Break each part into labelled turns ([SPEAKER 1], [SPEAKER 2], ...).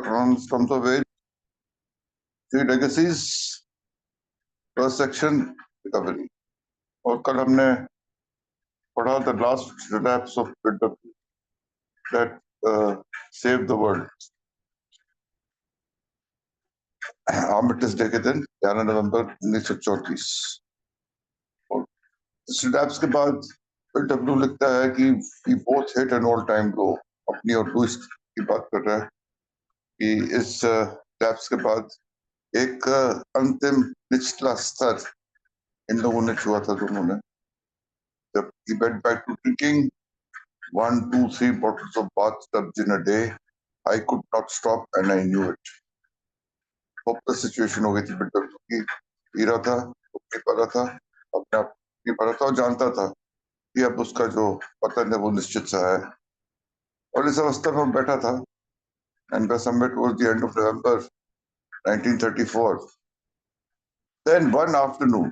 [SPEAKER 1] comes of age, three legacies, first section, recovery. और कल हमने पढ़ा the last relapse of BW that saved the world. Armistice Day के दिन 11 नवंबर 1934। और इस रिलैप्स के बाद BW लिखता है कि we both hit an all time low। अपनी और लुइस की बात कर रहा है कि इस रिलैप्स के बाद एक अंतिम निचला स्तर इन लोगों ने छुआ था दोनों ने। जब he went back to drinking 1, 2, 3 bottles of bathtubs in a day, I could not stop and I knew it। Hopeless situation हो गई थी BW की। पी रहा था, पी पा रहा था, अपने आप पी पा रहा था और जानता था कि अब उसका जो पतन है वो निश्चित सा है। और इस अवस्था में बैठा था। And by somewhere towards the end of November 1934, then one afternoon,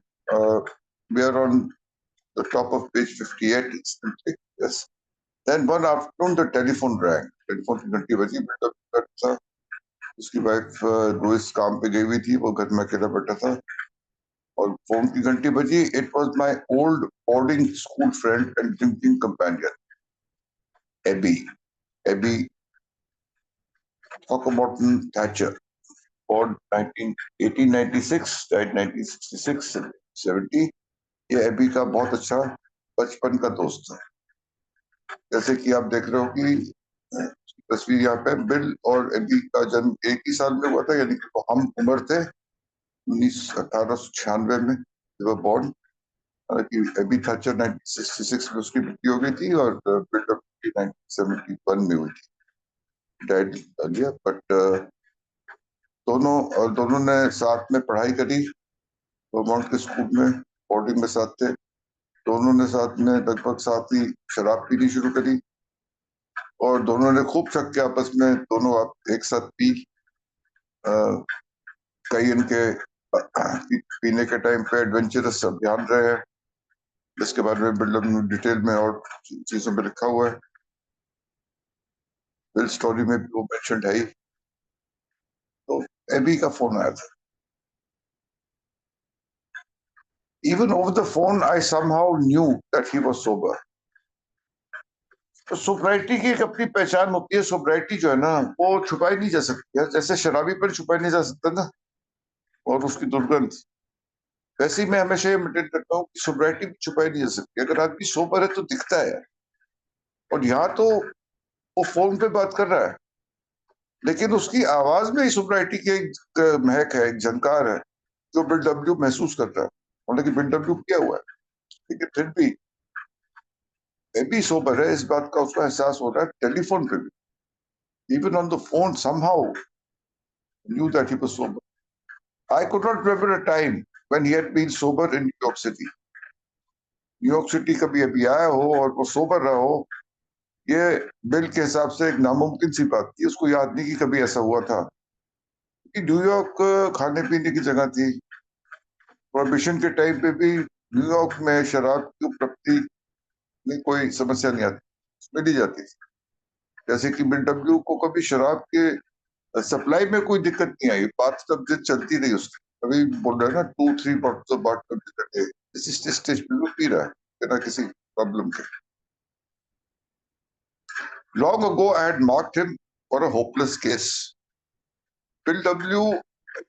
[SPEAKER 1] we are on the top of page 58, yes, then one afternoon the telephone rang। Telephone की घंटी बजी। BW था, उसकी वाइफ लुइस काम पे गई हुई थी, वो घर में अकेला बैठा था और फोन की घंटी बजी। It was my old boarding school friend and drinking companion Ebby Throckmorton Thacher, born 1896, died 1966, 70। ये एबी का बहुत अच्छा बचपन का दोस्त था। जैसे कि आप देख रहे हो कि तस्वीर यहाँ पे बिल और एबी का जन्म एक ही साल में हुआ था, यानी कि हम उम्र थे 1896 में बॉर्न। हालांकि एबी थैचर 1966 में उसकी मृत्यु हो गई थी और बिल 1971 में हुई थी, डाइड अर्लियर। बट दोनों ने साथ में पढ़ाई करी, वर्मोंट के स्कूल में, बोर्डिंग में साथ थे। दोनों ने साथ में लगभग साथ ही शराब पीनी शुरू करी और दोनों ने खूब शक के आपस में, दोनों आप एक साथ पी। कई इनके पीने के टाइम पे एडवेंचरस अभियान रहे हैं, जिसके बारे में बिल्डअप डिटेल में और चीजों में लिखा हुआ है। बिल स्टोरी में भी वो मेंशन है ही। तो एबी का फोन आया था। Even over the phone, I somehow knew that he was sober। तो सोब्राइटी की एक अपनी पहचान होती है। सोब्राइटी जो है ना, वो छुपाई नहीं जा सकती है। जैसे शराबी पर छुपाई नहीं जा सकता ना, और उसकी दुर्गंध, वैसे ही मैं हमेशा ये मेंटेन करता हूँ कि सोब्राइटी भी छुपाई नहीं जा सकती। अगर आदमी सोबर है तो दिखता है। और यहाँ तो वो फोन पे बात कर रहा है, लेकिन उसकी आवाज में ही सोब्राइटी की एक महक है, एक झनकार है, जो बिल डब्ल्यू महसूस कर रहा है। हालांकि बिल डब्ल्यू किया हुआ है, लेकिन फिर भी सोबर है, इस बात का उसका एहसास हो रहा है। टेलीफोन पे भी, even on the phone, somehow knew that he was sober। I could not remember a time when he had been sober in New York City। New York city कभी अभी आया हो और वो सोबर रहा हो, ये बिल के हिसाब से एक नामुमकिन सी बात थी। उसको याद नहीं कि कभी ऐसा हुआ था, कि न्यूयॉर्क खाने पीने की जगह थी। प्रोहिबिशन के टाइम पे भी न्यूयॉर्क में शराब की उपलब्धि में कोई समस्या नहीं आती, मिल ही जाती थी। जैसे कि बिल डब्ल्यू को कभी शराब के सप्लाई में कोई दिक्कत नहीं आई। बात तब जो चलती रही उसकी। अभी बोल रहा है ना, 2-3 बॉटल्स ऑफ वाटर इस स्टेज पे वो पी रहा है बिना किसी प्रॉब्लम के। Long ago I had marked him for a hopeless case. Bill W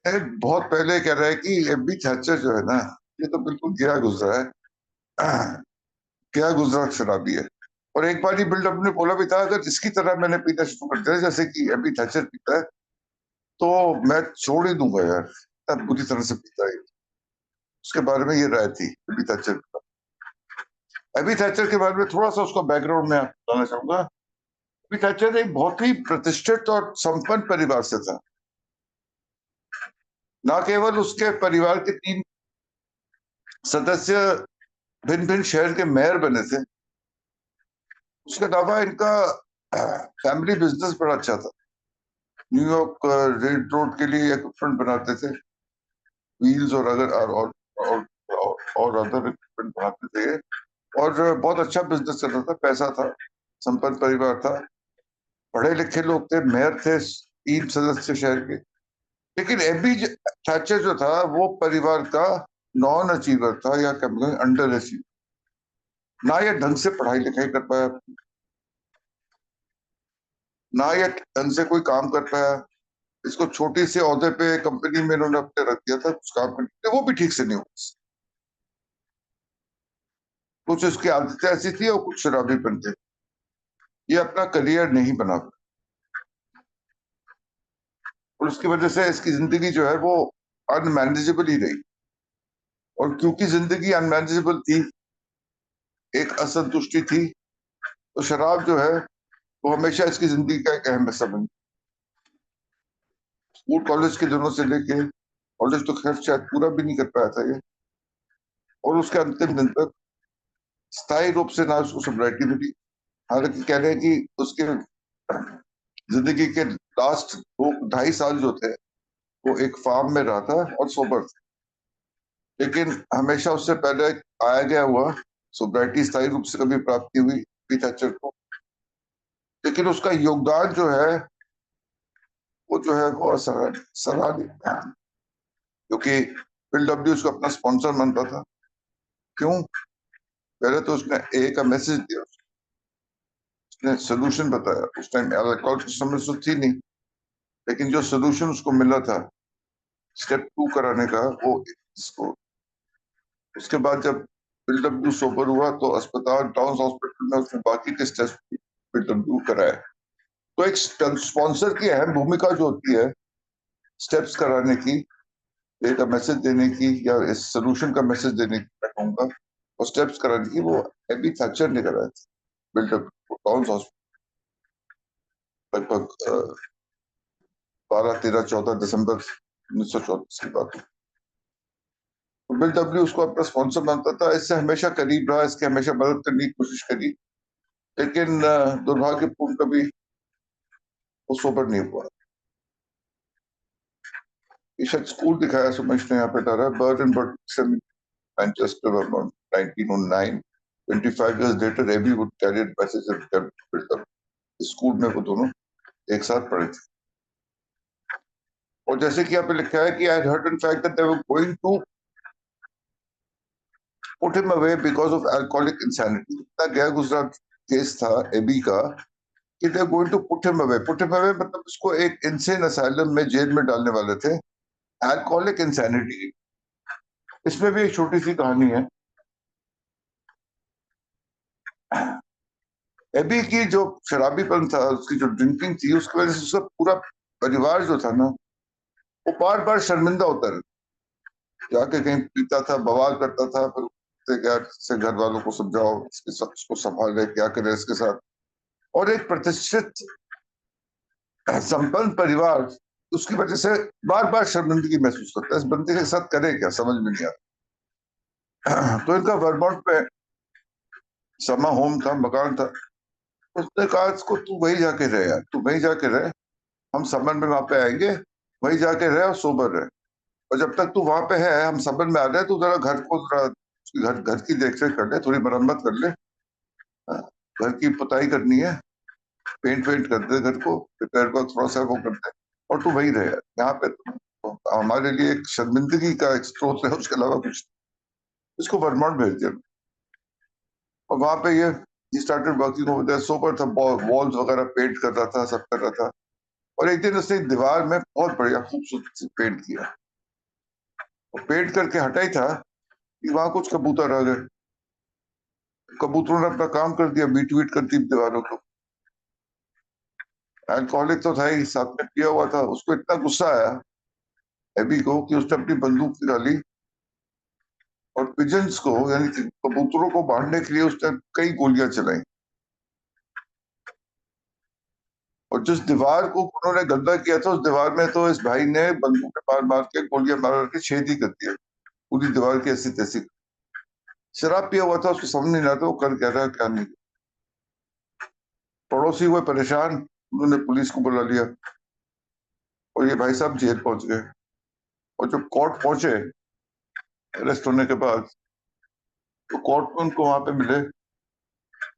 [SPEAKER 1] बहुत पहले कह रहा है कि एबी थैचर जो है ना, ये तो बिल्कुल गया गुजरा है, गया गुजरा शराबी है। और एक बार ही बिल डब्ल्यू ने बोला भी था, अगर इसकी तरह मैंने पीना शुरू कर दिया जैसे कि एबी थैचर पीता है, तो मैं छोड़ ही दूंगा यार, तब बुरी तरह से पीता है। उसके बारे में ये राय थी एबी थैचर। एबी थैचर के बारे में थोड़ा सा उसका बैकग्राउंड में बताना चाहूंगा। एबी थैचर एक बहुत ही प्रतिष्ठित और संपन्न परिवार से था। न केवल उसके परिवार के 3 सदस्य भिन्न भिन्न शहर के मेयर बने थे, उसके अलावा इनका फैमिली बिजनेस बड़ा अच्छा था। न्यूयॉर्क रेड रोड के लिए इक्विपमेंट बनाते थे, व्हील्स और अदर इक्विपमेंट बनाते थे, और बहुत अच्छा बिजनेस चल रहा था, पैसा था, संपन्न परिवार था, पढ़े लिखे लोग थे, मेयर थे, 3 सदस्य शहर के। लेकिन एबी थैचर जो था वो परिवार का नॉन अचीवर था, या अंडर अचीवर। ना ये ढंग से पढ़ाई लिखाई कर पाया, ना ये ढंग से कोई काम कर पाया। इसको छोटी से ओहदे पे कंपनी में इन्होंने अपने रख दिया था, कुछ काम करने, वो भी ठीक से नहीं हुआ। कुछ उसकी आदतें ऐसी थी और कुछ शराबीपन थे। ये अपना करियर नहीं बना पाया और उसकी वजह से इसकी जिंदगी जो है वो अनमैनेजेबल ही रही। और क्योंकि जिंदगी अनमैनेजेबल थी, एक असंतुष्टि थी, तो शराब जो है वो हमेशा इसकी जिंदगी का एक अहम हिस्सा बनी। स्कूल कॉलेज के दिनों से लेके, कॉलेज तो खैर शायद पूरा भी नहीं कर पाया था ये, और उसके अंतिम दिन तक स्थायी रूप से ना उसको सोब्राइटी मिली। हालांकि कह रहे हैं कि उसके जिंदगी के लास्ट 2 ढाई साल जो थे वो एक फार्म में रहा था और सोबर था। लेकिन हमेशा उससे पहले आया गया हुआ सोब्राइटी स्थायी रूप से कभी प्राप्ति हुई थैचर को। लेकिन उसका योगदान जो है वो जो है वो सराहनीय, क्योंकि फिल डब्ल्यू उसको अपना स्पॉन्सर मानता था। क्यों? पहले तो उसने ए का मैसेज दिया, उसने सोल्यूशन बताया। उस टाइम अल्कोहल की समस्या थी नहीं, लेकिन जो सोल्यूशन उसको मिला था स्टेप 2 कराने का, वो इसको। उसके बाद जब फिल डब्ल्यू सोबर हुआ तो अस्पताल टाउन हॉस्पिटल में उसने बाकी के टेस्ट फिल डब्ल्यू कराए। तो एक स्पॉन्सर की अहम भूमिका जो होती है स्टेप्स कराने की, एक मैसेज देने की, या इस सोल्यूशन का मैसेज देने की मैं कहूंगा, और स्टेप्स कराने की, वो एबी थैचर ने कराया था बिल्डअप टाउन हॉस्पिटल। लगभग 12, 13, 14 दिसंबर 1934 की बात है। तो बिल डब्ल्यू उसको अपना स्पॉन्सर मानता था, इससे हमेशा करीब रहा, इसके हमेशा मदद करने की कोशिश करी। लेकिन दुर्भाग्यपूर्ण कभी वो सोबर नहीं हुआ। ये शायद स्कूल दिखाया सुमेश ने यहाँ पे डाला, bird and bird Manchester around 1909। 25 years later, Abby would carry a message and kept built up. School में वो दोनों एक साथ पढ़े थे। और जैसे कि यहाँ पे लिखा है कि I heard in fact that they were going to put him away because of alcoholic insanity। इतना गया गुजरा केस था एबी का कि they were going to put him away। put him away मतलब उसको एक इंसेन असाइलम में, जेल में डालने वाले थे, अल्कोहलिक इंसैनिटी। इसमें भी एक छोटी सी कहानी है। एबी की जो शराबीपन था, उसकी जो ड्रिंकिंग थी, उसकी वजह से उसका पूरा परिवार जो था ना, वो बार बार शर्मिंदा होता रहता। जाके कहीं पीता था, बवाल करता था, फिर घर वालों को समझाओ, इसको संभाले, क्या करे इसके साथ। और एक प्रतिष्ठित संपन्न परिवार उसकी वजह से बार बार शर्मिंदगी महसूस करता है। इस बंदे के साथ करे क्या, समझ में नहीं आता। तो इनका वर्मोंट में समा होम था, मकान था। उसने कहा इसको, तू वही जाके रहे यार, तू वही जाके रहे, हम समर में वहां पे आएंगे, वही जाके रहे और सोबर रहे। और जब तक तू वहां पे है, हम समर में आ रहे हैं, तू जरा घर को जरा घर की देख रेख कर ले, थोड़ी मरम्मत कर ले। हाँ, घर की पुताई करनी है, पेंट वेंट कर दे घर को, रिपेयर को थोड़ा सा वो कर दे, और तू वही रहे यहाँ पे। तो हमारे लिए एक शर्मिंदगी का एक स्रोत है, उसके अलावा कुछ। इसको वर्मोंट भेज दिया और वहां पे ये started working over there. Sober था, वॉल्स वगैरह पेंट कर रहा था, सब कर रहा था। और एक दिन उसने एक दीवार में बहुत बढ़िया खूबसूरत सी पेंट किया, और पेंट करके हटा ही था कि वहां कुछ कबूतर आ गए। कबूतरों ने अपना काम कर दिया, बीट वीट कर दी दीवारों को। अल्कोहलिक तो था ही, साथ में पिया हुआ था, उसको इतना गुस्सा आया एबी को कि उसने अपनी बंदूक निकाली और पिजन्स को, यानी कि कबूतरों को मारने के लिए उसने कई गोलियां चलाई। और जिस दीवार को उन्होंने गंदा किया था, उस दीवार में तो इस भाई ने बंदूक मार मार के, गोलियां मार मार के छेद ही कर दिया, पूरी दीवार की ऐसी तैसी। शराब पिया हुआ था, उसको समझ नहीं आता वो कर क्या रहा है क्या नहीं। पड़ोसी हुए परेशान, उन्होंने पुलिस को बुला लिया और ये भाई साहब जेल पहुंच गए। और जब कोर्ट पहुंचे अरेस्ट होने के बाद, तो कोर्ट में उनको वहां पे मिले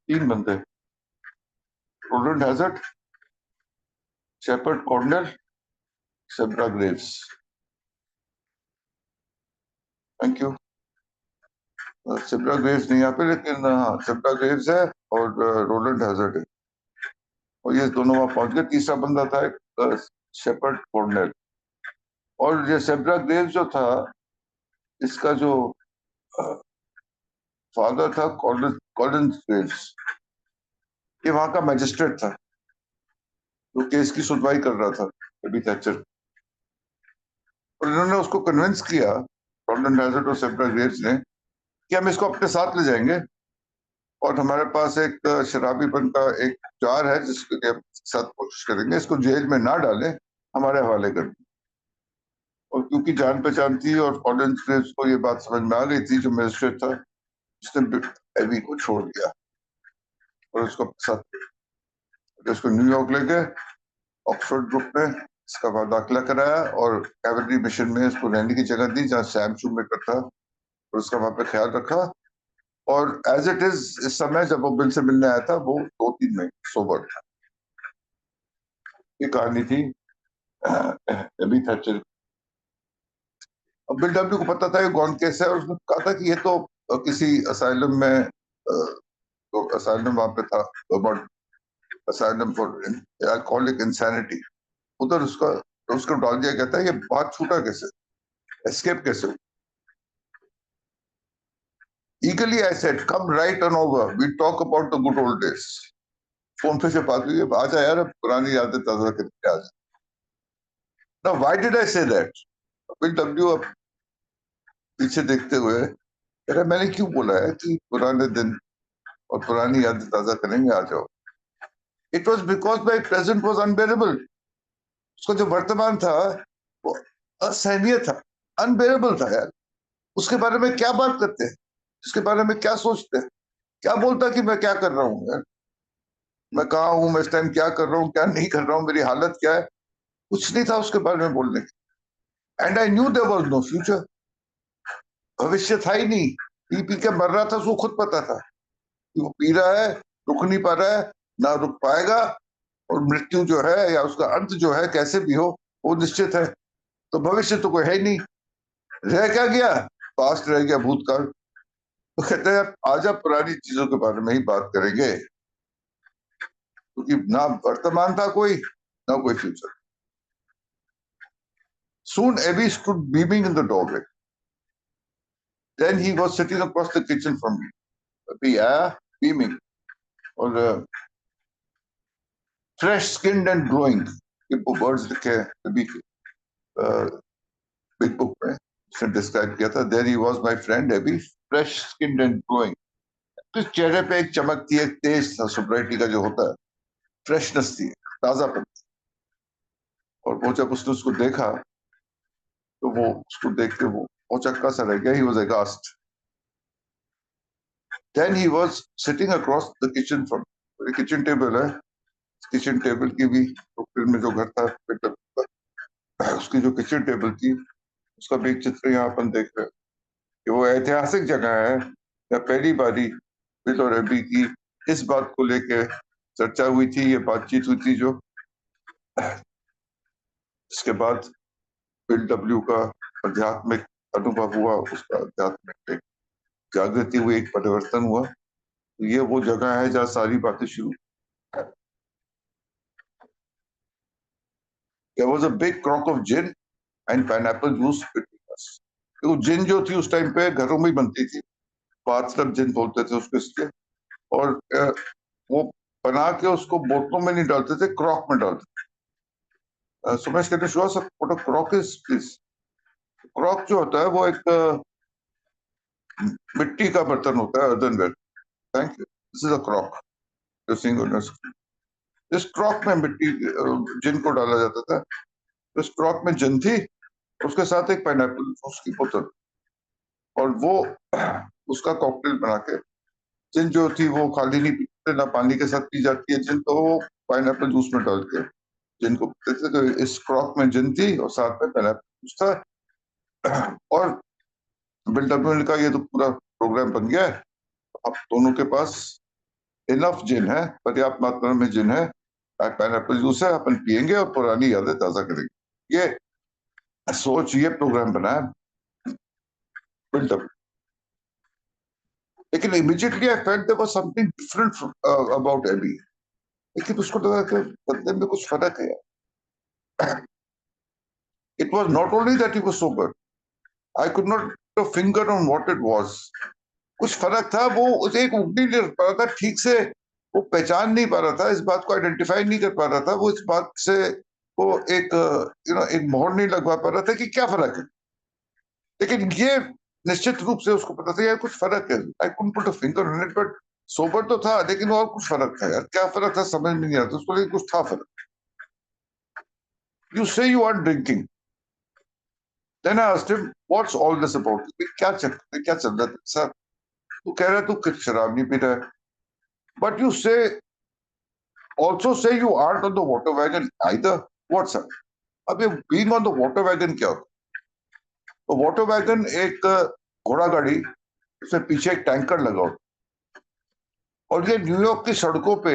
[SPEAKER 1] 3 बंदे, Rowland Hazard, Shepard Cornell, Cebra Graves. Thank you. Cebra Graves नहीं यहाँ पे, लेकिन हाँ सेब्रा ग्रेव्स है और रोलैंड हैजर्ड है, और ये दोनों वहां पहुंच गए। तीसरा बंदा था एक शेपर्ड कॉर्नेल। और ये सेब्रा ग्रेव्स जो था, इसका जो फादर था कॉलिन ग्रेव्स, ये वहां का मैजिस्ट्रेट था, जो केस की सुनवाई कर रहा था एबी थैचर। और इन्होंने उसको कन्विंस किया, रोलैंड हैजर्ड और सेब्रा ग्रेव्स ने, कि हम इसको अपने साथ ले जाएंगे, और हमारे पास एक शराबीपन का एक जार है जिसके लिए हम साथ कोशिश करेंगे, इसको जेल में ना डालें, हमारे हवाले कर दें। और क्योंकि जान पहचान थी और कॉलिन ग्रेव्स को ये बात समझ में आ गई थी, जो मैजिस्ट्रेट था, उसने एबी को छोड़ दिया और उसको अपने साथ, उसको न्यूयॉर्क ले गए, ऑक्सफोर्ड ग्रुप में इसका वहां दाखिला कराया, और कैवलरी मिशन में इसको रहने की जगह दी जहाँ सैम शूमेकर था, और उसका वहां पे ख्याल रखा। और एज इट इज इस समय जब वो बिल से मिलने आया था, वो 2-3 महीने सोबर था। ये कहानी थी एबी थैचर। अब बिल डब्ल्यू को पता था ये गॉन केस है, और उसने कहा था कि ये तो किसी असाइलम में, तो असाइलम वहां पे था, असाइलम फॉर अल्कोहलिक इंसैनिटी, उधर उसका उसको डाल दिया गया था। ये बात छूटा कैसे, एस्केप कैसे हुआ? Eagerly I said, come right on over. We talk about the good old days. Phone पे से बात हुई है, आ जा यार, अब पुरानी यादें ताजा करके आ जा। Now, why did I say that? Bill W अब पीछे देखते हुए कह रहा, मैंने क्यों बोला है कि पुराने दिन और पुरानी यादें ताजा करेंगे, आ जाओ। It was because my present was unbearable. उसका जो वर्तमान था वो असहनीय था, अनबेरेबल था यार। उसके बारे में क्या बात करते हैं, उसके बारे में क्या सोचते हैं, क्या बोलता कि मैं क्या कर रहा हूँ यार, मैं कहाँ हूँ, मैं इस टाइम क्या कर रहा हूँ, क्या नहीं कर रहा हूँ, मेरी हालत क्या है, कुछ नहीं था उसके बारे में बोलने की। And I knew there was no future, भविष्य था ही नहीं। पी पी के मर रहा था, उसको खुद पता था कि वो पी रहा है, रुक नहीं पा रहा है, ना रुक पाएगा, और मृत्यु जो है या उसका अंत जो है कैसे भी हो वो निश्चित है। तो भविष्य तो कोई है ही नहीं, रह क्या गया, पास्ट रह गया, भूतकाल। तो कहते हैं आज आप पुरानी चीजों के बारे में ही बात करेंगे, क्योंकि ना वर्तमान था कोई, ना कोई future. Soon Abby stood beaming in the doorway. Then he was sitting across the kitchen from me. अभी आया beaming, और fresh skinned and glowing, ये वर्ड्स लिखे हैं अभी बिग बुक में, उसने डिस्क्राइब किया था। There he was, my friend Abby, fresh skinned and glowing. तो चेहरे पे एक चमक थी, एक तेज था, सोब्राइटी का जो होता है, फ्रेशनेस थी, ताजापन। और वो जब उसने उसको देखा, तो वो उसको देख के वो औचक्का सा रह गया। He was aghast. Then he was sitting across the kitchen from, kitchen table है, किचन टेबल की भी ब्रुकलिन में जो घर था उसकी जो किचन टेबल थी, उसका भी एक चित्र यहाँ अपन देख रहे हैं कि वो ऐतिहासिक जगह है, या पहली बारी बिल और एबी की इस बात को लेके चर्चा हुई थी, ये बातचीत हुई थी, जो इसके बाद बिल डब्ल्यू का आध्यात्मिक अनुभव हुआ, उसका आध्यात्मिक एक जागृति हुई, एक परिवर्तन हुआ। ये वो जगह है जहाँ सारी बातें शुरू। There was a big crock of gin and pineapple juice between us. तो जिन जो थी उस टाइम पे घरों में ही बनती थी, बाथटब जिन बोलते थे उसको इसलिए, और वो बना के उसको बोतलों में नहीं डालते थे, क्रॉक में डालते थे। Sumesh can you show us what a crock is please? Crock जो होता है वो एक मिट्टी का बर्तन होता है, earthenware. Thank you. This is a crock, you seeing on your screen. इस क्रॉक में मिट्टी जिन को डाला जाता था। इस क्रॉक में जिन थी, उसके साथ एक पाइनएप्पल जूस की बोतल, और वो उसका कॉकटेल बना के, जिन जो थी वो खाली नहीं पीते, ना पानी के साथ पी जाती है जिन, तो वो पाइनएप्पल जूस में डाल के जिन को पीते थे। तो इस क्रॉक में जिन थी और साथ में पाइनएप्पल जूस था। और बिल डब्ल्यू ने कहा ये तो पूरा प्रोग्राम बन गया है, अब दोनों के पास इनफ जिन है, पर्याप्त मात्रा में जिन है, पाइनएप्पल जूस है, अपन पियेंगे और पुरानी यादें ताजा करेंगे। ये सोच, ये प्रोग्राम बना है बिल्डअप। लेकिन immediately I felt there was something different about AB. लेकिन उसको लगा कि बंदे में कुछ फर्क है। It was not only that he was sober, I could not put a finger on what it was. कुछ फर्क था, वो उसे एक उंगली नहीं रख पा रहा था ठीक से, वो पहचान नहीं पा रहा था, इस बात को आइडेंटिफाई नहीं कर पा रहा था, वो इस बात से वो एक एक मोहर नहीं लगवा पा रहा था कि क्या फर्क है। लेकिन ये निश्चित रूप से उसको पता था यार कुछ फर्क है। I couldn't put a finger on it, but sober तो था, लेकिन और कुछ फर्क था यार। क्या फर्क था समझ में नहीं आता उसको, लेकिन कुछ था फर्क। You say you are drinking, then I asked him what's all this about, क्या चल रहा है सर? तू कह रहा है तू शराब नहीं पी रहा है, बट यू से also say you aren't on the water wagon either. What's up? अब ये being on the water wagon क्या होता है? तो वाटर वैगन एक घोड़ा गाड़ी, उसमें पीछे एक टैंकर लगा होता, और ये न्यूयॉर्क की सड़कों पे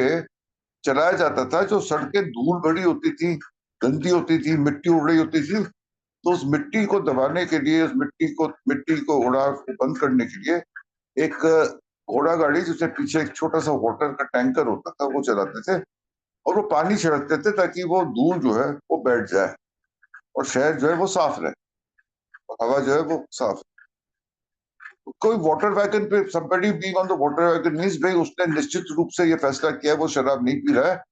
[SPEAKER 1] चलाया जाता था। जो सड़कें धूल भरी होती थी, गंदी होती थी, मिट्टी उड़ रही होती थी, तो उस मिट्टी को दबाने के लिए, उस मिट्टी को उड़ा बंद करने के लिए एक घोड़ा गाड़ी, जिसमें पीछे एक छोटा सा वाटर का टैंकर होता था, वो चलाते थे। और वो पानी छिड़कते थे ताकि वो धूल जो है वो बैठ जाए और शहर जो है वो साफ रहे, और हवा जो है वो साफ। कोई वाटर वैगन पे somebody being on the water wagon means भाई उसने निश्चित रूप से ये फैसला किया है वो शराब नहीं पी रहा है,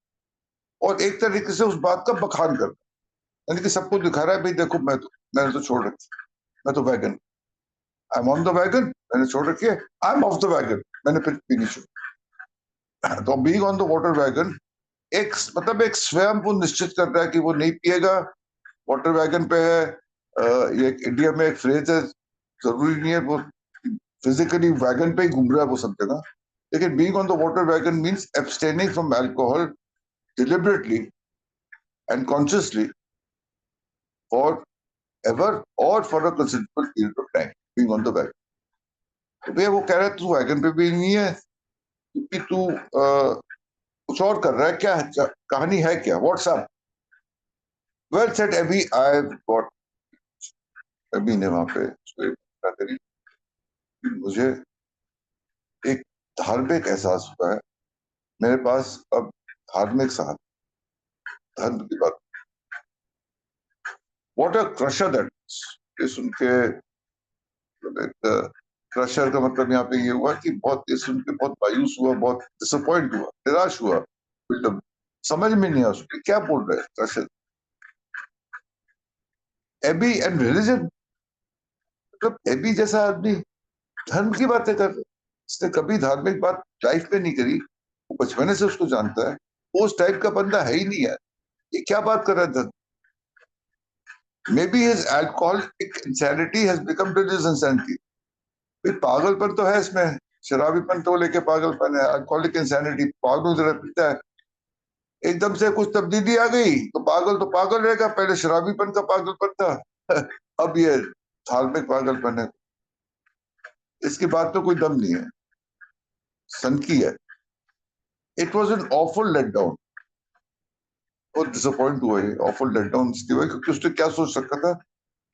[SPEAKER 1] और एक तरीके से उस बात का बखान कर रहा है, यानी कि सबको दिखा रहा है भाई देखो मैंने तो छोड़ रखी, मैं तो wagon, I am on the wagon, मैंने छोड़ रखी है, I am of the wagon, मैंने फिर पीनी शुरू। तो being on the water wagon एक मतलब एक स्वयं वो निश्चित कर रहा है कि वो नहीं पिएगा, वाटर वैगन पे है। ये एक इंडिया में एक फ्रेज है, जरूरी नहीं है वो फिजिकली वैगन पे ही घूम रहा है वो सब जगह, लेकिन being on the water wagon means abstaining from alcohol deliberately and consciously for ever or for a considerable period of time being on the wagon। तो भैया वो कह रहा है तू वैगन पे भी नहीं है, क्योंकि तू कुछ और कर रहा है, क्या है, कहानी है क्या, व्हाट्सएप? वेल सेड अभी आई गॉट, अभी ने वहां पे उसको एक बात करी, मुझे एक धार्मिक एहसास हुआ है, मेरे पास अब धार्मिक साहब, धर्म की बात, व्हाट अ क्रशर दैट, ये सुन के क्रशर का मतलब यहाँ पे ये हुआ कि बहुत, ये सुन के बहुत मायूस हुआ, बहुत डिसअपॉइंट हुआ, निराश हुआ, मतलब समझ में नहीं आया उसके क्या बोल रहे हैं क्रशर। एबी एंड रिलीजन, मतलब एबी जैसा आदमी धर्म की बातें कर रहे, इसने कभी धार्मिक बात लाइफ में नहीं करी, वो बचपने से उसको जानता है, वो उस टाइप का बंदा है ही नहीं है, ये क्या बात कर रहा है धर्म? May be his alcoholic insanity has become religious insanity. पागलपन तो है इसमें, शराबीपन तो लेके पागलपन है, अल्कोहलिक इंसैनिटी, पागल तरह पीता है, एकदम से कुछ तब्दीली आ गई तो पागल रहेगा, पहले शराबीपन का पागलपन था अब ये धार्मिक पागलपन है। इसकी बात तो कोई दम नहीं है, सनकी है। It was an awful let down, बहुत डिसअपॉइंट हुआ ये, ऑफुल लेट डाउन इसकी वजह, क्योंकि उसने क्या सोच सकता था,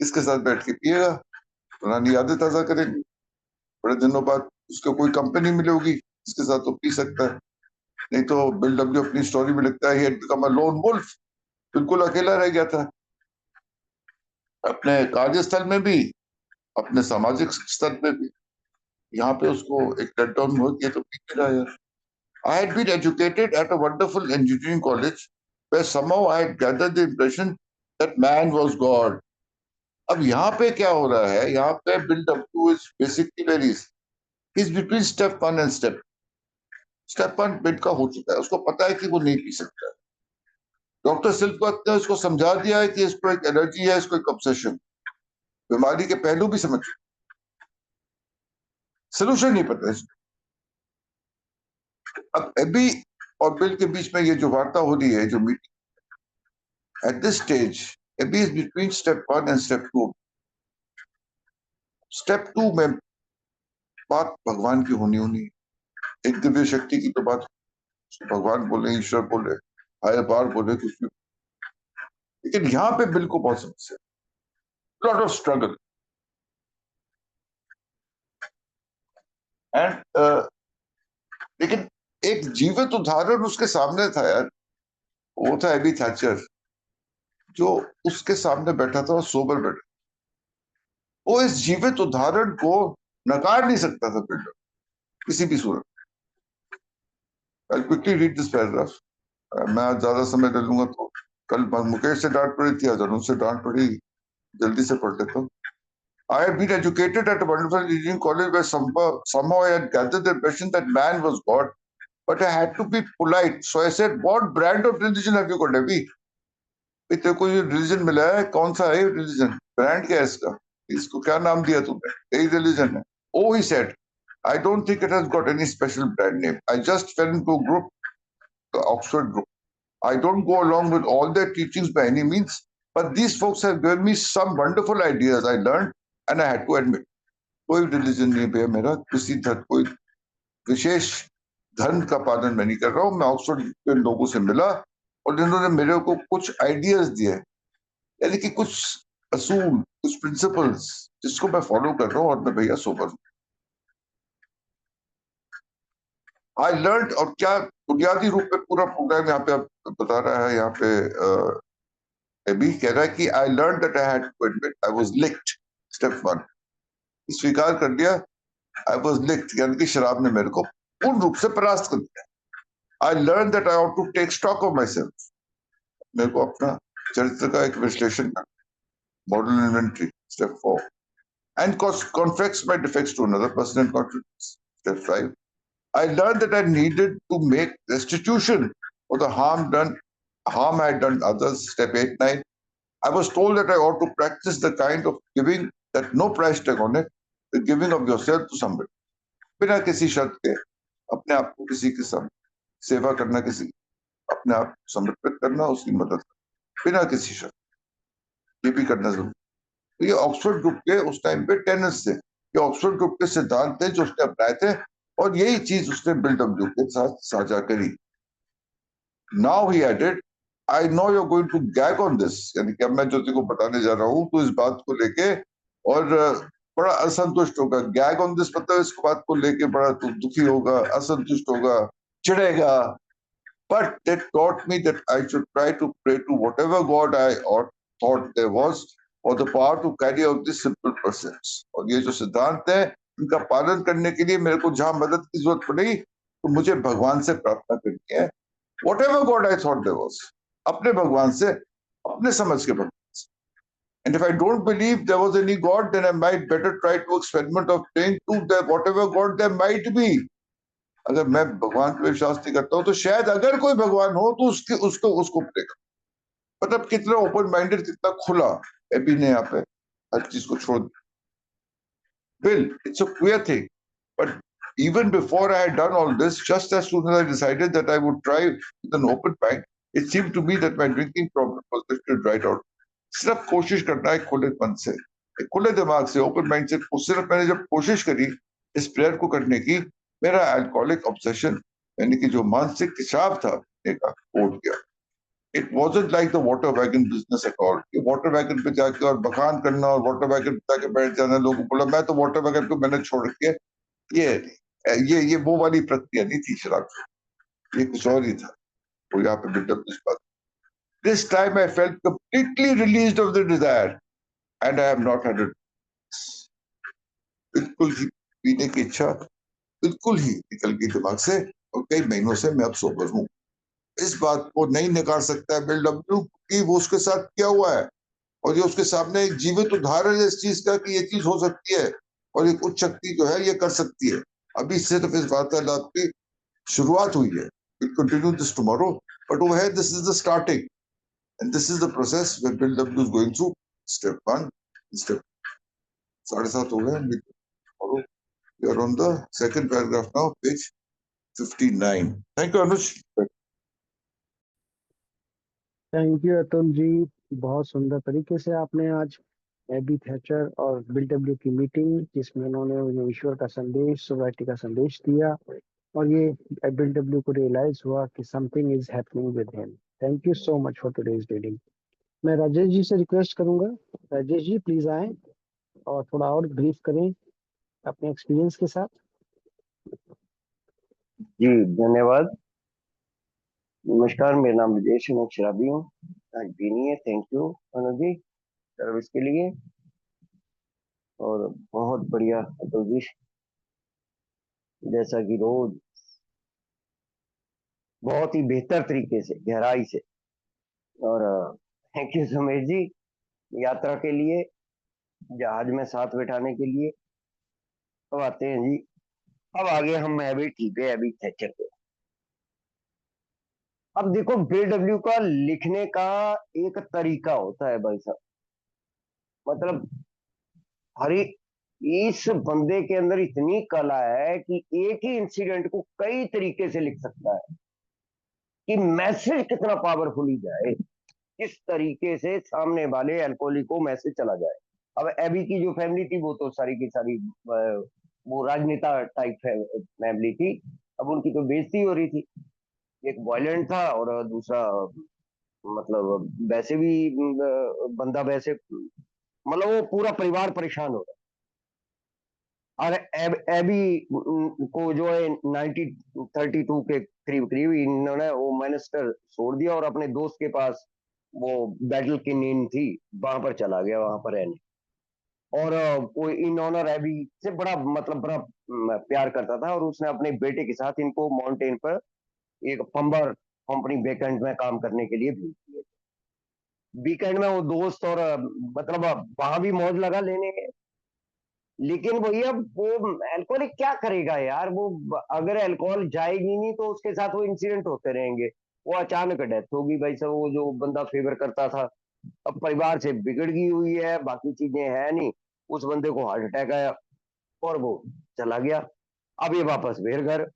[SPEAKER 1] इसके साथ बैठ के पिएगा, पुरानी यादें ताजा करेंगे, बड़े दिनों बाद उसको कोई कंपनी मिली होगी इसके साथ तो पी सकता है, नहीं तो बिल डब्ल्यू अपनी स्टोरी में लिखता है ही had become a lone wolf, बिल्कुल अकेला रह गया था, अपने कार्यस्थल में भी, अपने सामाजिक स्तर पे भी। यहाँ पे उसको एक लेट डाउन हुआ कि ये तो पी नहीं रहा यार। I had been educated at a wonderful engineering college where somehow I had gathered the impression that man was God. अब यहाँ पे क्या हो रहा है, यहाँ पे bill W is basically very is between step one and step one bill का हो चुका है, उसको पता है कि वो नहीं पी सकता। डॉक्टर सिल्कवर्थ ने उसको समझा दिया है कि इसको एक एलर्जी है, इसको एक ऑब्सेशन, बीमारी के पहलू भी समझ, सोल्यूशन नहीं पता इसको। अब एबी और बिल के बीच में ये जो वार्ता हो रही है, जो meeting at this stage, AB is between step one and step two. Step two में बात भगवान की होनी होनी, एक दिव्य शक्ति की तो बात, भगवान बोले, ईश्वर बोले, आए बार बोले कि उसमें, लेकिन यहाँ पे बिल को बहुत समस्या, लॉट ऑफ स्ट्रगल एंड लेकिन एक जीवित उदाहरण उसके सामने था यार, वो था एबी थैचर, जो उसके सामने बैठा था और सोबर बैठा, वो इस जीवित उदाहरण को नकार नहीं सकता था बिल्डर किसी भी सूरत। I'll quickly read this paragraph. मैं आज ज्यादा समय ले लूंगा तो कल मुकेश से डांट पड़ी थी, आज अनुज से डांट पड़ी, जल्दी से पढ़ लेता हूँ। I had been educated at a wonderful engineering college where somehow I had gathered the impression that man was God, but I had to be polite. So I said, "What brand of religion have you got, Debbie? तेरे को ये religion मिला है, कौन सा है religion, brand क्या है इसका, इसको क्या नाम दिया तुमने, यही रिलीजन है?" Oh, he said, "I don't think it has got any special brand name. I just fell into a group, the Oxford group. I don't go along with all their teachings by any means, but these folks have given me some wonderful ideas I learned, and I had to admit, कोई religion नहीं भैया मेरा, किसी धर्म, कोई विशेष धर्म का पालन मैं नहीं कर रहा हूँ। मैं ऑक्सफोर्ड के लोगों से मिला और इन्होंने मेरे को कुछ आइडियाज दिए, यानी कि कुछ असूल, कुछ प्रिंसिपल्स जिसको मैं फॉलो कर रहा हूँ, और मैं भैया सोबर हूँ। आई लर्न, और क्या बुनियादी रूप में पूरा प्रोग्राम यहाँ पे बता रहा है, यहाँ पे अभी कह रहा है कि I learn that I had to admit I was licked, step 1 स्वीकार कर लिया, आई वाज लिक्ड यानी कि शराब ने मेरे को पूर्ण रूप से परास्त कर दिया। I learn that I ought to take stock of myself, मेरे को अपना चरित्र का एक विश्लेषण करना, model inventory, step 4 and confess my defects to another person and contradicts, step 5 I learned that I needed to make restitution for the harm I had done others, step 8 9 I was told that I ought to practice the kind of giving that no price tag on it, the giving of yourself to somebody, बिना किसी शर्त के अपने आप को किसी के सामने सेवा करना, किसी अपने आप समर्पित करना, उसकी मदद करना बिना किसी शर्त, ये भी करना जरूरी। तो ये ऑक्सफोर्ड ग्रुप के उस टाइम पे टेनेंट्स थे, ये ऑक्सफोर्ड ग्रुप के सिद्धांत थे जो उसने अपनाए थे, और यही चीज उसने बिल डब्ल्यू के साथ साझा करी। Now he added, I know you are going to gag on this, यानी कि अब मैं ज्योति को बताने जा रहा हूँ तो इस बात को लेके और बड़ा असंतुष्ट होगा। गैग ऑन दिस मतलब इस बात को लेके बड़ा दुखी होगा, असंतुष्ट होगा, चिढ़ेगा। But they taught me that I should try to pray to whatever God I or thought there was for the power to carry out this simple process. और ये जो सिद्धांत है, इनका पालन करने के लिए मेरे को जहां मदद की जरूरत पड़ी तो मुझे भगवान से प्रार्थना करनी है। Whatever God I thought there was, अपने भगवान से, अपने समझ के भगवान से। And if I don't believe there was any God, then I might better try to experiment of praying to the whatever God there might be. अगर मैं भगवान पे विश्वास नहीं करता हूँ तो शायद अगर कोई भगवान हो तो उसको प्रे कर, मतलब कितना ओपन माइंडेड, कितना खुला एबी ने यहाँ पे हर चीज को छोड़ दिया। Bill, it's a queer thing, but even before I had done all this, just as soon as I decided that I would try with an open mind, it seemed to me that my drinking problem was lifted right out. सिर्फ कोशिश करना है खुले मन से, खुले दिमाग से, ओपन माइंड से। सिर्फ मैंने जब कोशिश करी इस प्रेयर को करने की, मेरा अल्कोहलिक ऑब्सेशन यानी कि जो मानसिक खिंचाव था उठ गया। It wasn't like the water wagon business at all, कि वाटर वैगन पे जाके और बखान करना और वाटर वैगन पे जाके बैठ जाना, लोगों को बोला मैं तो वाटर वैगन को मैंने छोड़ रखी है, ये वो वाली प्रक्रिया नहीं थी शराब की, ये कुछ और ही था। और यहाँ पे बिल्डअप इस बात, this time I felt completely released of the desire and I have not had it, बिल्कुल ही पीने की इच्छा बिल्कुल ही निकल गई दिमाग से, और कई महीनों से मैं अब सोबर हूँ। इस बात को नहीं नकार सकता है बिल डब्ल्यू कि वो उसके साथ क्या हुआ है, और ये उसके सामने एक जीवित उदाहरण है इस चीज का कि ये चीज हो सकती है, और एक उच्च शक्ति जो है ये कर सकती है। अभी सिर्फ इस वार्तालाप की शुरुआत हुई है, we'll continue this tomorrow, but over here this is the starting, and this is the process where Bill W is going through step 1, step 7:30 हो गए, tomorrow we are on the second paragraph now, page 59. Thank you, Anuj.
[SPEAKER 2] Thank you Atul ji, बहुत सुंदर तरीके से आपने आज Ebby Thacher और Bill W की मीटिंग, जिसमें उन्होंने ईश्वर का संदेश, सोसाइटी का संदेश दिया, और ये बिल डब्ल्यू को रियलाइज हुआ कि something is happening with him. Thank you so much for today's reading. मैं राजेश जी से रिक्वेस्ट करूंगा, राजेश जी प्लीज आए और थोड़ा और ब्रीफ करें अपने एक्सपीरियंस के साथ।
[SPEAKER 3] जी धन्यवाद। नमस्कार, मेरा नाम विदेश मैं शराबी हूँ। आज भी नहीं है। Thank you Anuj ji service के लिए। और बहुत बढ़िया अतुल जी, जैसा कि रोज बहुत ही बेहतर तरीके से गहराई से। और थैंक यू सुमेश जी यात्रा के लिए, जहाज में साथ बैठाने के लिए। अब आते हैं जी, अब आगे हम हैवी टी पे, हैवी थैचर पे। अब देखो, BW का लिखने का एक तरीका होता है भाई साहब। मतलब हरी इस बंदे के अंदर इतनी कला है कि एक ही इंसिडेंट को कई तरीके से लिख सकता है कि मैसेज कितना पावरफुली जाए, किस तरीके से सामने वाले अल्कोहलिक को मैसेज चला जाए। अब एबी की जो फैमिली थी वो तो सारी की सारी वो राजनेता टाइप फैमिली थी। अब उनकी तो बेइज्जती हो रही थी। एक वायलेंट था और दूसरा मतलब वैसे भी बंदा वैसे, मतलब वो पूरा परिवार परेशान हो रहा है। और एबी को जो है 1932 के करीब करीब इन्होंने वो मिनिस्टर छोड़ दिया और अपने दोस्त के पास, वो बैटल की नींद थी, वहां पर चला गया, वहां पर रहने। और वो इन ऑनर एबी से बड़ा मतलब बड़ा प्यार करता था और उसने अपने बेटे के साथ इनको माउंटेन पर एक पंबर कंपनी वीकेंड में काम करने के लिए भेज दिए। वीकेंड में वो दोस्त और मतलब वहां भी मौज लगा लेने। लेकिन भैया वो अल्कोहलिक क्या करेगा यार, वो अगर अल्कोहल जाएगी नहीं तो उसके साथ वो इंसिडेंट होते रहेंगे। वो अचानक डेथ होगी भाई साहब, वो जो बंदा फेवर करता था। अब परिवार से बिगड़ गई हुई है, बाकी चीजें है नहीं। उस बंदे को हार्ट अटैक आया और वो चला गया। अब ये वापस फिर घर।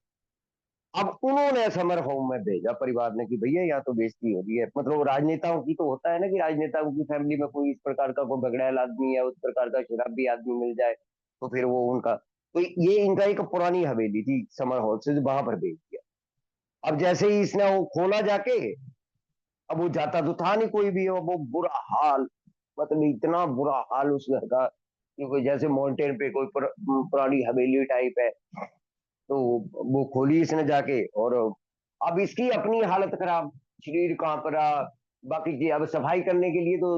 [SPEAKER 3] अब उन्होंने समर होम में भेजा परिवार ने कि भैया यहाँ तो बेइज्जती हो रही है। मतलब राजनेताओं की तो होता है ना कि राजनेताओं की फैमिली में कोई इस प्रकार का कोई बगड़ैल आदमी या उस प्रकार का शराबी आदमी मिल जाए तो फिर वो उनका, तो ये इनका एक पुरानी हवेली थी समर हॉल से, वहां पर भेज दिया। अब जैसे ही इसने वो खोला जाके, अब वो जाता तो था नहीं कोई भी, वो बुरा हाल, मतलब इतना बुरा हाल उस घर का, क्योंकि जैसे माउंटेन पे कोई पुरानी हवेली टाइप है। तो वो खोली इसने जाके, और अब इसकी अपनी हालत खराब, शरीर कांप रहा। बाकी जी अब सफाई करने के लिए तो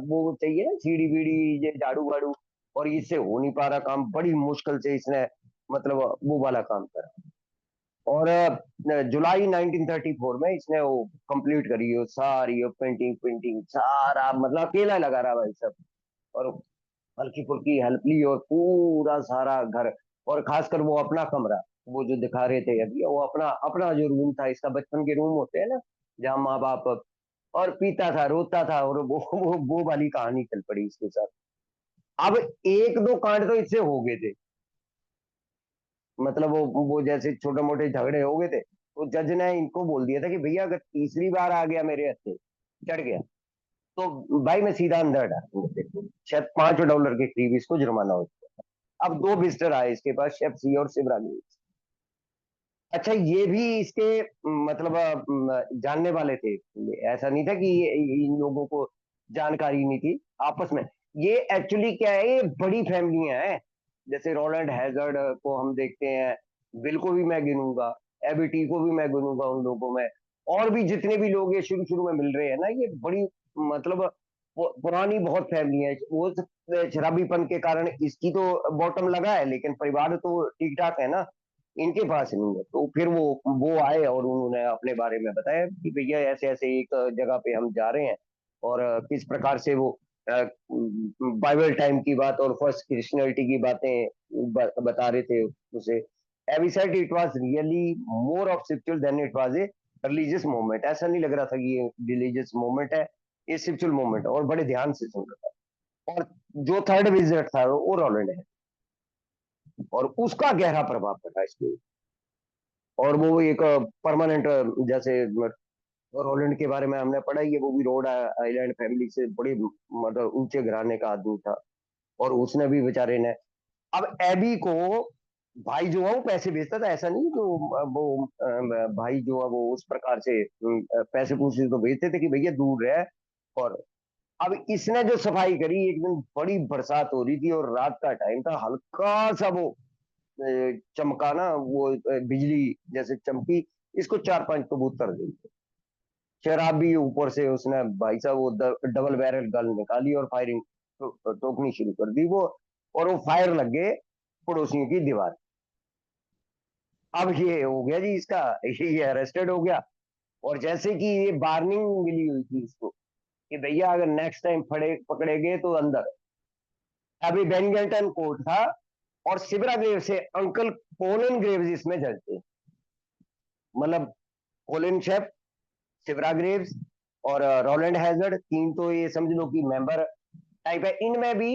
[SPEAKER 3] वो चाहिए ना, सीढ़ी बीड़ी, ये झाड़ू वाड़ू, और इससे हो नहीं पा रहा काम, बड़ी मुश्किल से इसने मतलब वो वाला काम करा। और जुलाई 1934 में इसने वो कंप्लीट करी, वो सारी पेंटिंग पेंटिंग सारा, मतलब अकेला लगा रहा भाई सब। और हल्की फुल्की हेल्प ली और पूरा सारा घर, और खासकर वो अपना कमरा, वो जो दिखा रहे थे अभी, वो अपना अपना जो रूम था, इसका बचपन के रूम होते हैं ना जहाँ माँ बाप, और पीता था रोता था, और वो वाली कहानी चल पड़ी इसके साथ। अब एक दो कांड तो इससे हो गए थे, मतलब वो जैसे छोटे मोटे झगड़े हो गए थे, तो जज ने इनको बोल दिया था कि भैया अगर तीसरी बार आ गया मेरे हत्थे चढ़ गया तो भाई मैं सीधा अंदर डालूंगा। शायद $5 के करीब इसको जुर्माना हो। अब दो विजिटर आए इसके पास, शेफ सी और शिवरानी। अच्छा, ये भी इसके मतलब जानने वाले थे। ऐसा नहीं था कि इन लोगों को जानकारी नहीं थी आपस में। ये एक्चुअली क्या है, ये बड़ी फैमिलियां हैं। जैसे रोलैंड हैजर्ड को हम देखते हैं, बिल को भी मैं गिनूंगा, एबीटी को भी मैं गिनूंगा उन लोगों में। और भी जितने भी लोग ये शुरू शुरू में मिल रहे हैं ना, ये बड़ी मतलब पुरानी बहुत फैमिली है। वो शराबीपन के कारण इसकी तो बॉटम लगा है, लेकिन परिवार तो ठीक ठाक है ना, इनके पास नहीं है। तो फिर वो आए और उन्होंने अपने बारे में बताया कि भैया ऐसे ऐसे एक जगह पे हम जा रहे हैं, और किस प्रकार से वो बाइबल टाइम की बात और फर्स्ट क्रिश्चियनिटी की बातें बता रहे थे उसे। Ebby said it was really more of spiritual than it was a religious movement. ऐसा नहीं लग रहा था कि ये रिलीजियस मूवमेंट है, ये स्पिरिचुअल मूवमेंट है, और बड़े ध्यान से सुन रहा था। और जो थर्ड विजिट था वो रोलैंड है, और उसका गहरा प्रभाव पड़ा इसके। और वो एक परमानेंट, जैसे रोलैंड के बारे में हमने पढ़ा ही है, वो भी रोड आइलैंड फैमिली से बड़ी मतलब ऊंचे घराने का आदमी था। और उसने भी बेचारे ने, अब एबी को भाई जो है वो पैसे भेजता था, ऐसा नहीं जो वो भाई जो है वो उस प्रकार से पैसे पूसे तो भेजते थे कि भैया दूर रहे। और अब इसने जो सफाई करी, एक दिन बड़ी बरसात हो रही थी और रात का टाइम था, हल्का सा वो चमका ना, वो बिजली जैसे चमकी, इसको 4-5 कबूतर दे दिए। शराब भी ऊपर से उसने भाई साहब वो डबल बैरल गन निकाली और फायरिंग ठोकनी शुरू कर दी वो, और वो फायर लग गए पड़ोसियों की दीवार। अब ये हो गया जी इसका, ये अरेस्टेड हो गया। और जैसे कि ये वार्निंग मिली हुई थी इसको कि भैया अगर नेक्स्ट टाइम फड़े पकड़े गए तो अंदर। अभी बेनिंगटन कोर्ट था और सिबरा ग्रेव से अंकल कोलिन ग्रेव्स इसमें जज थे। मतलब कोलिन शेफ, सिबरा ग्रेव्स और रोलैंड हैजर्ड, तीन तो ये समझ लो कि मेंबर टाइप है। इनमें भी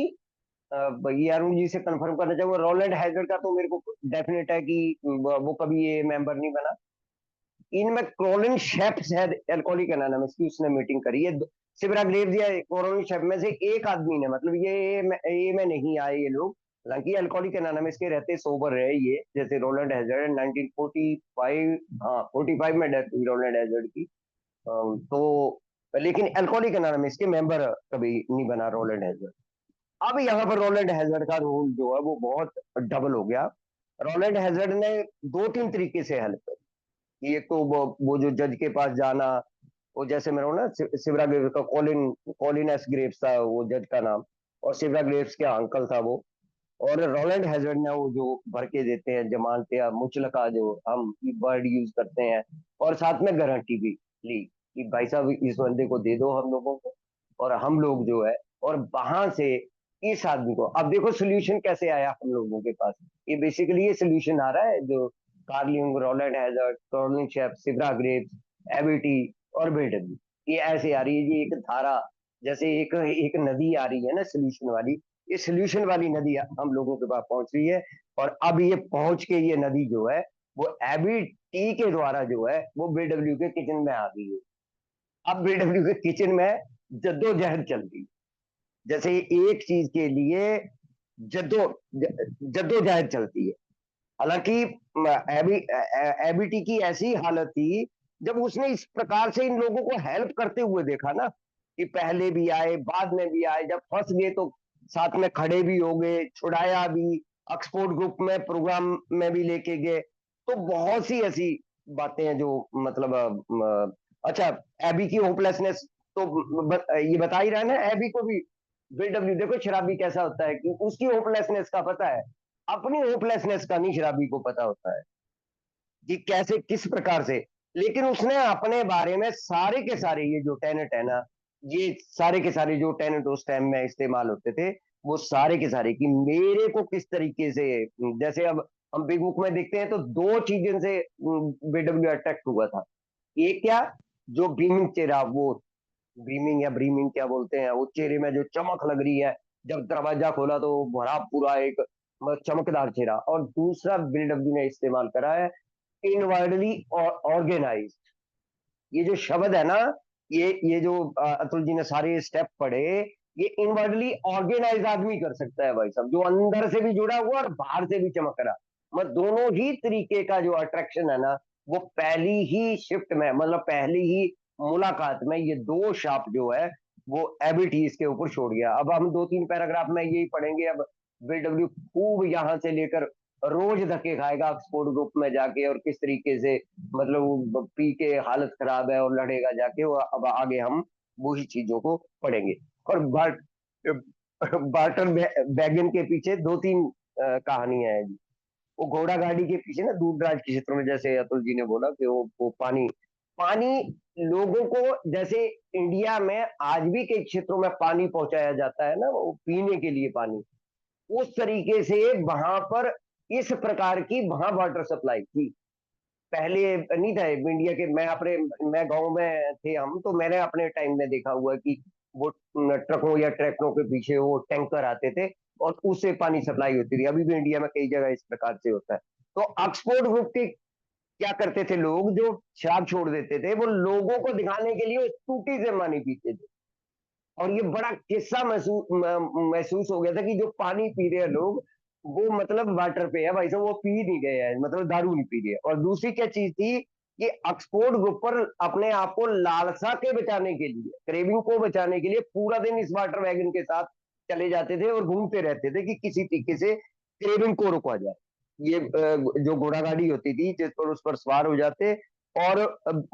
[SPEAKER 3] ये अरुण जी से कंफर्म करना चाहूंगा, रोलैंड हैजर्ड का तो मेरे को डेफिनेट है कि वो कभी ये मेंबर नहीं बना। इनमें क्रोलिन शेफ शायद एल्कोहलिक एनोनिमस की उसने मीटिंग करी है। सिबरा ग्रेव्स या क्रोलिन शेफ में से एक आदमी ने, मतलब ये में नहीं आए ये लोग। हालांकि अल्कोहलिक एनोनिमस के रहते सोबर रहे ये, जैसे रोलैंड हैजर्ड 1945, हाँ 45 में डेथ हुई रोलैंड हैजर्ड की। तो लेकिन अल्कोहलिक एनोनिमस के मेंबर कभी नहीं बना रोलैंड हैजर्ड। अब यहाँ पर रोलैंड हैजर्ड का रोल जो है वो बहुत डबल हो गया। रोलैंड हैजर्ड ने 2-3 तरीके से हेल्प करी। एक तो वो जो जज के पास जाना, वो जैसे मेरा ना सिवरा ग्रेव्स का कॉलिन कॉलिन एस ग्रेव्स था वो जज का नाम, और सिवरा ग्रेव्स के अंकल था वो। और रोलैंड हैजर्ड ने वो जो भर के देते हैं जमानत या मुचलका जो हम वर्ड यूज करते हैं, और साथ में गारंटी भी ली कि भाई साहब इस बंदे को दे दो हम लोगों को, और हम लोग जो है, और वहां से इस आदमी को। अब देखो सोल्यूशन कैसे आया हम लोगों के पास। ये बेसिकली ये सोल्यूशन आ रहा है जो Carl Jung, Rowland Hazard, Colin Sheff, Cebra Graves, Ebby और बेल्टन, ये ऐसे आ रही है जी एक धारा। जैसे एक एक नदी आ रही है ना सोल्यूशन वाली, ये सोल्यूशन वाली नदी हम लोगों के पास पहुंच रही है। और अब ये पहुंच के ये नदी जो है वो एबी टी के द्वारा जो है वो बीडब्ल्यू के किचन में आ गई है। अब बीडब्ल्यू के किचन में जद्दोजहद चल रही है। जैसे एक चीज के लिए जद्दो जद्दोजहद चलती है। हालांकि एबी एबीटी की ऐसी हालत थी, जब उसने इस प्रकार से इन लोगों को हेल्प करते हुए देखा ना, कि पहले भी आए बाद में भी आए, जब फंस गए तो साथ में खड़े भी हो गए, छुड़ाया भी, ऑक्सफोर्ड ग्रुप में प्रोग्राम में भी लेके गए। तो बहुत सी ऐसी बातें हैं जो मतलब अच्छा, एबी की होपलेसनेस तो ये बता ही रहा है ना एबी को भी। बीडब्ल्यू देखो शराबी कैसा होता है कि उसकी होपलेसनेस का पता है, अपनी होपलेसनेस का नहीं शराबी को पता होता है कि कैसे किस प्रकार से। लेकिन उसने अपने बारे में सारे के सारे ये जो टेनेट है ना, ये सारे के सारे जो टेनेट उस टाइम में इस्तेमाल होते थे, वो सारे के सारे कि मेरे को किस तरीके से, जैसे अब हम बिग बुक में देखते हैं तो दो चीजों से बीडब्ल्यू अट्रैक्ट हुआ था। एक क्या, जो बीमिंग चेहरा, वो बीमिंग या ब्रीमिंग क्या बोलते हैं, वो चेहरे में जो चमक लग रही है, जब दरवाजा खोला तो भरा पूरा एक चमकदार चेहरा। और दूसरा बीडब्ल्यू ने इस्तेमाल करा है इनवर्डली ऑर्गेनाइज। ये जो शब्द है ना, ये जो अतुल जी ने सारे स्टेप पढ़े, ये इनवर्डली ऑर्गेनाइज आदमी कर सकता है भाई साहब, जो अंदर से भी जुड़ा हुआ और बाहर से भी चमक रहा। मतलब दोनों ही तरीके का जो अट्रैक्शन है ना, वो पहली ही शिफ्ट में, मतलब पहली ही मुलाकात में ये दो शाप जो है वो एबिलिटी इसके ऊपर छोड़ गया। अब हम 2-3 पैराग्राफ में यही पढ़ेंगे। अब बीडब्ल्यू खूब यहां से लेकर रोज धक्के खाएगा ऑक्सफोर्ड ग्रुप में जाके, और किस तरीके से मतलब वो पी के हालत खराब है और लड़ेगा जाके वो। अब आगे हम वही चीजों को पढ़ेंगे। और बार्टर बैगन के पीछे 2-3 कहानियां हैं जी। वो घोड़ा गाड़ी के पीछे ना, दूर दराज के क्षेत्रों में, जैसे अतुल जी ने बोला कि वो पानी पानी लोगों को, जैसे इंडिया में आज भी कई क्षेत्रों में पानी पहुंचाया जाता है ना, वो पीने के लिए पानी, उस तरीके से वहां पर इस प्रकार की वहां वाटर सप्लाई थी। पहले नहीं था इंडिया के, मैं गांव में थे हम, तो मैंने अपने टाइम में देखा हुआ कि वो ट्रकों या ट्रैक्टरों के पीछे वो टैंकर आते थे और उससे पानी सप्लाई होती थी। अभी भी इंडिया में कई जगह इस प्रकार से होता है। तो ऑक्सफोर्ड ग्रुप के क्या करते थे लोग, जो शराब छोड़ देते थे, वो लोगों को दिखाने के लिए टूटी से पानी पीते थे। और ये बड़ा किस्सा महसूस हो गया था कि जो पानी पी रहे हैं लोग, वो मतलब वाटर पे है भाई साहब, वो पी नहीं गए हैं, मतलब दारू नहीं पी रहे। और दूसरी क्या चीज थी कि ऑक्सफोर्ड ग्रुप पर अपने आप को लालसा के बचाने के लिए, क्रेविंग को बचाने के लिए पूरा दिन इस वाटर वैगन के साथ चले जाते थे और घूमते रहते थे कि किसी तरीके से क्रेविंग को रुका जाए। ये जो घोड़ा गाड़ी होती थी जिस पर उस पर सवार हो जाते, और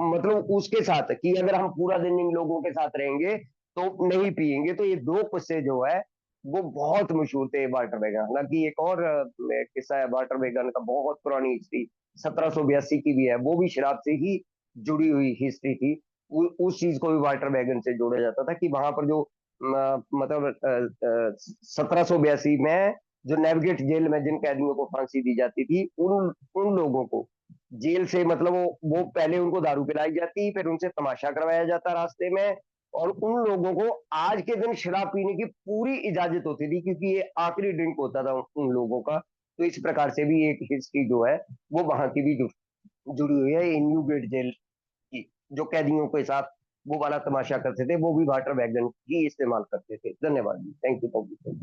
[SPEAKER 3] मतलब उसके साथ कि अगर हम पूरा दिन इन लोगों के साथ रहेंगे तो नहीं पिएंगे। तो ये दो किस्से जो है वो बहुत मशहूर थे वाटर वेगन। हालांकि एक और किस्सा है वाटर वेगन का, बहुत पुरानी हिस्ट्री 1782 की भी है, वो भी शराब से ही जुड़ी हुई हिस्ट्री थी। उस चीज को भी वाटर वेगन से जोड़ा जाता था कि वहां पर जो मतलब 1782 में जो नेविगेट जेल में जिन कैदियों को फांसी दी जाती थी, उन उन लोगों को जेल से मतलब वो पहले उनको दारू पिलाई जाती, फिर उनसे तमाशा करवाया जाता रास्ते में, और उन लोगों को आज के दिन शराब पीने की पूरी इजाजत होती थी क्योंकि ये आखिरी ड्रिंक होता था उन लोगों का। तो इस प्रकार से भी एक हिस्ट्री जो है वो वहां की भी जुड़ी हुई है न्यूगेट जेल की। जो कैदियों के साथ वो वाला तमाशा करते थे वो भी वाटर वैगन ही इस्तेमाल करते थे। धन्यवाद जी, thank you thank you.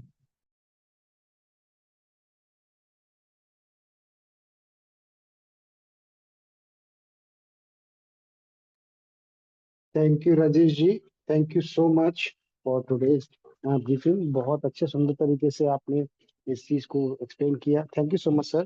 [SPEAKER 2] Thank you Rajesh ji, thank you so much for today's briefing. बहुत अच्छे सुंदर तरीके से आपने इस चीज को एक्सप्लेन किया। Thank you so much sir.